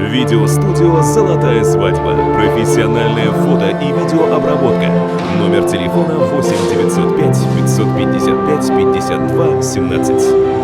Видеостудио «Золотая свадьба». Профессиональная фото и видеообработка. Номер телефона 8 905 555 52 17.